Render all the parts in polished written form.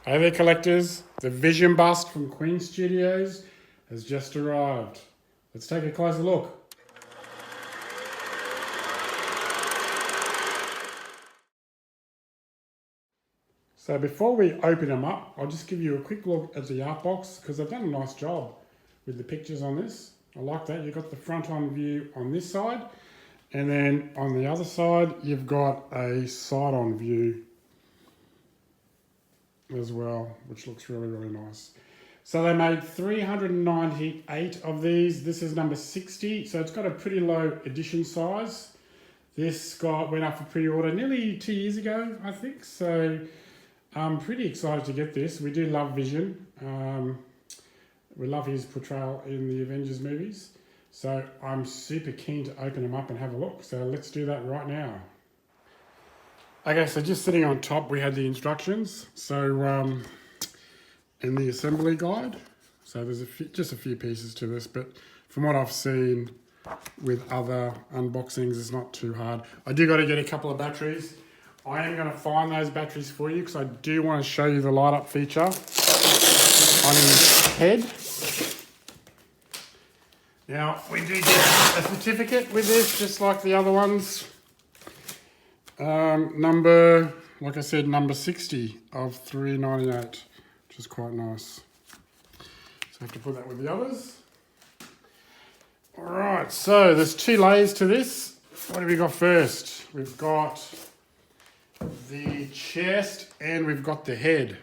Hey there collectors, the Vision Bust from Queen Studios has just arrived. Let's take a closer look. So before we open them up, I'll just give you a quick look at the art box because I've done a nice job with the pictures on this. I like that. You've got the front on view on this side, and then on the other side you've got a side on view as well, which looks really, really nice. So they made 398 of these. This is number 60, so it's got a pretty low edition size. This went up for pre-order nearly 2 years ago, I think. So I'm pretty excited to get this. We do love Vision. We love his portrayal in the Avengers movies. So I'm super keen to open them up and have a look. So let's do that right now. Okay, so just sitting on top, we had the instructions. So in the assembly guide. So there's just a few pieces to this, but from what I've seen with other unboxings, it's not too hard. I do got to get a couple of batteries. I am going to find those batteries for you because I do want to show you the light up feature on his head. Now, we do get a certificate with this, just like the other ones. Like I said, number 60 of 398, which is quite nice. So I have to put that with the others. All right, so there's 2 layers to this. What have we got first? We've got the chest and we've got the head.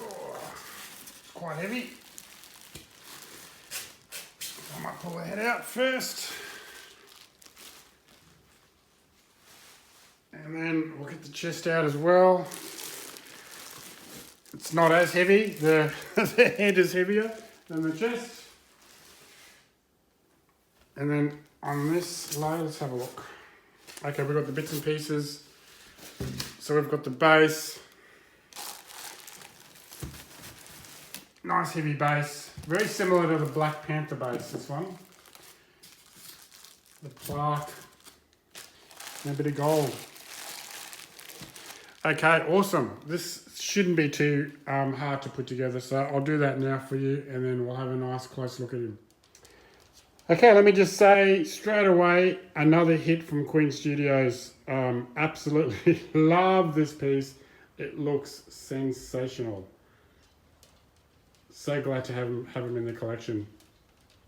Oh, quite heavy. I might pull the head out first. And then we'll get the chest out as well. It's not as heavy. The head is heavier than the chest. And then on this layer, let's have a look. Okay, we've got the bits and pieces. So we've got the base. Nice heavy base. Very similar to the Black Panther base, this one. The plaque. And a bit of gold. Okay, awesome. This shouldn't be too hard to put together, so I'll do that now for you, and then we'll have a nice close look at him. Okay, let me just say straight away, another hit from Queen Studios. Absolutely love this piece. It looks sensational. So glad to have him in the collection.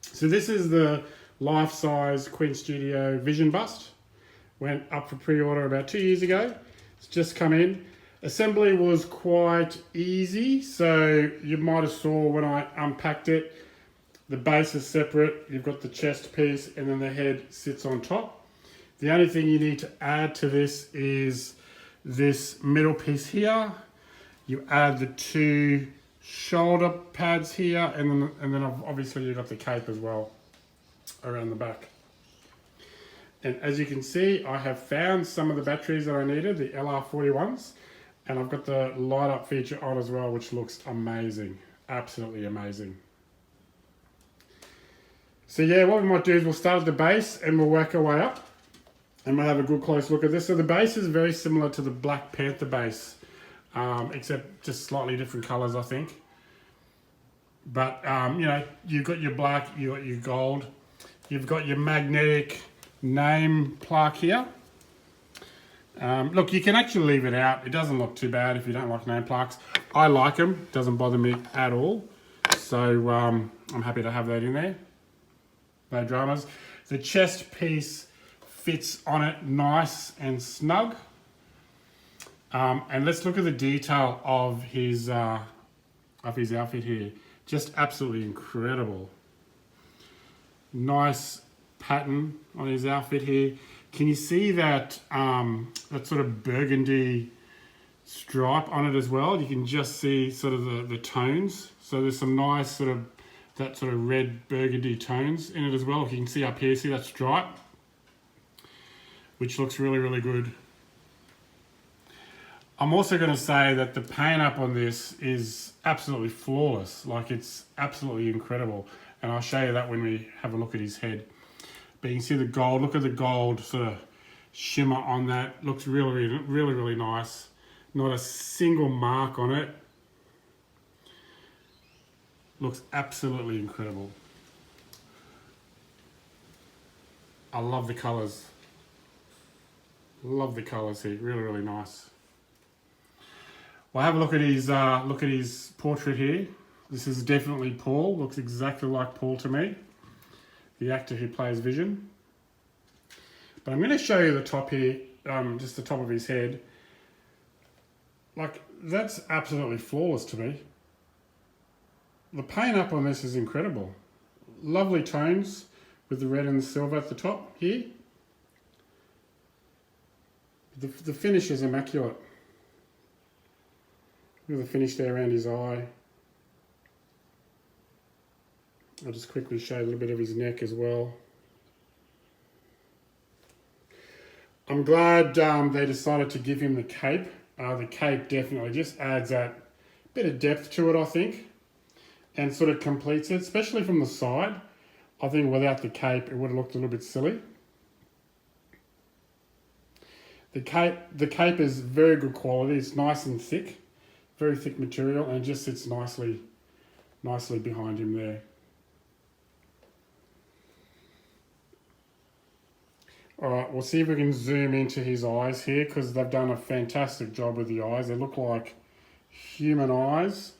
So this is the life-size Queen Studio Vision Bust. Went up for pre-order about 2 years ago. It's just come in. Assembly was quite easy, so you might have saw when I unpacked it, the base is separate, you've got the chest piece, and then the head sits on top. The only thing you need to add to this is this middle piece here. You add the 2 shoulder pads here, and then obviously you've got the cape as well around the back. And as you can see, I have found some of the batteries that I needed, the LR41s, and I've got the light up feature on as well, which looks amazing, absolutely amazing. So yeah, what we might do is we'll start at the base and we'll work our way up, and we'll have a good close look at this. So the base is very similar to the Black Panther base, except just slightly different colors, I think. But you know, you've got your black, you've got your gold, you've got your magnetic name plaque here. Look, you can actually leave it out. It doesn't look too bad if you don't like name plaques. I like them, doesn't bother me at all. So I'm happy to have that in there. No dramas. The chest piece fits on it nice and snug. And let's look at the detail of his outfit here. Just absolutely incredible. Nice pattern on his outfit here. Can you see that that sort of burgundy stripe on it as well? You can just see sort of the tones. So there's some nice sort of red burgundy tones in it as well. If you can see up here, see that stripe, which looks really, really good. I'm also going to say that the paint up on this is absolutely flawless. Like, it's absolutely incredible. And I'll show you that when we have a look at his head. But you can see the gold, look at the gold sort of shimmer on that. Looks really nice. Not a single mark on it. Looks absolutely incredible. I love the colours. Love the colours here. Really nice. Well, have a look at his portrait here. This is definitely Paul. Looks exactly like Paul to me, the actor who plays Vision. But I'm going to show you the top here, just the top of his head. Like, that's absolutely flawless to me. The paint up on this is incredible. Lovely tones with the red and the silver at the top here. The finish is immaculate. Look at the finish there around his eye. I'll just quickly show you a little bit of his neck as well. I'm glad they decided to give him the cape. The cape definitely just adds that bit of depth to it, I think, and sort of completes it, especially from the side. I think without the cape, it would have looked a little bit silly. The cape is very good quality. It's nice and thick, very thick material, and it just sits nicely behind him there. All right, we'll see if we can zoom into his eyes here, because they've done a fantastic job with the eyes. They look like human eyes,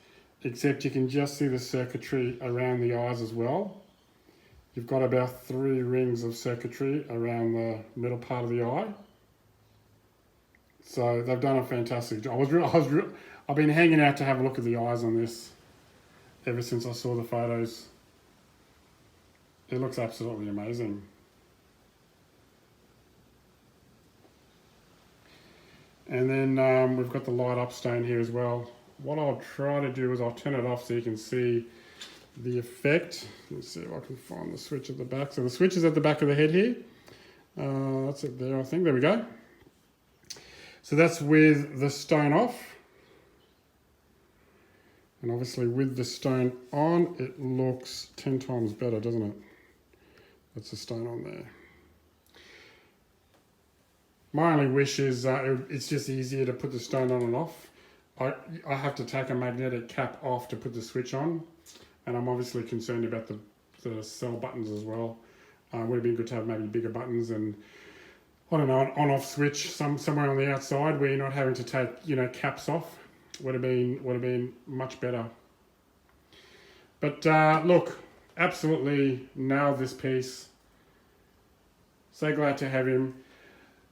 except you can just see the circuitry around the eyes as well. You've got about 3 rings of circuitry around the middle part of the eye. So they've done a fantastic job. I've been hanging out to have a look at the eyes on this ever since I saw the photos. It looks absolutely amazing. And then we've got the light up stone here as well. What I'll try to do is I'll turn it off so you can see the effect. Let's see if I can find the switch at the back. So the switch is at the back of the head here. That's it there, I think. There we go. So that's with the stone off. And obviously with the stone on, it looks 10 times better, doesn't it? That's the stone on there. My only wish is it's just easier to put the stone on and off. I have to take a magnetic cap off to put the switch on, and I'm obviously concerned about the cell buttons as well. Would have been good to have maybe bigger buttons and, I don't know, an on-off switch somewhere on the outside where you're not having to take, you know, caps off. Would have been much better. But look, absolutely nailed this piece. So glad to have him.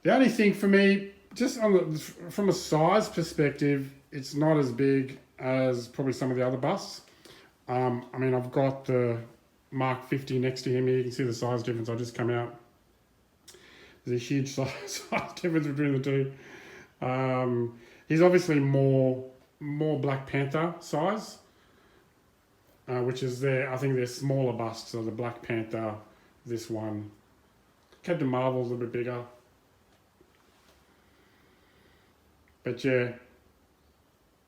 The only thing for me, just from a size perspective, it's not as big as probably some of the other busts. I mean, I've got the Mark 50 next to him here. You can see the size difference. I'll just come out. There's a huge size difference between the two. He's obviously more Black Panther size, which is I think they're smaller busts. So the Black Panther, this one. Captain Marvel's a little bit bigger. But yeah,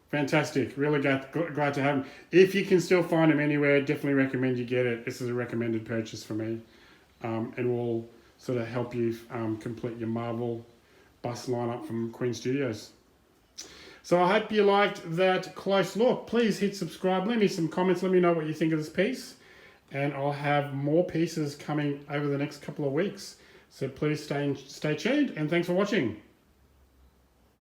fantastic. Really glad to have him. If you can still find him anywhere, definitely recommend you get it. This is a recommended purchase for me. And will sort of help you complete your Marvel bust lineup from Queen Studios. So I hope you liked that close look. Please hit subscribe. Leave me some comments. Let me know what you think of this piece. And I'll have more pieces coming over the next couple of weeks. So please stay tuned, and thanks for watching.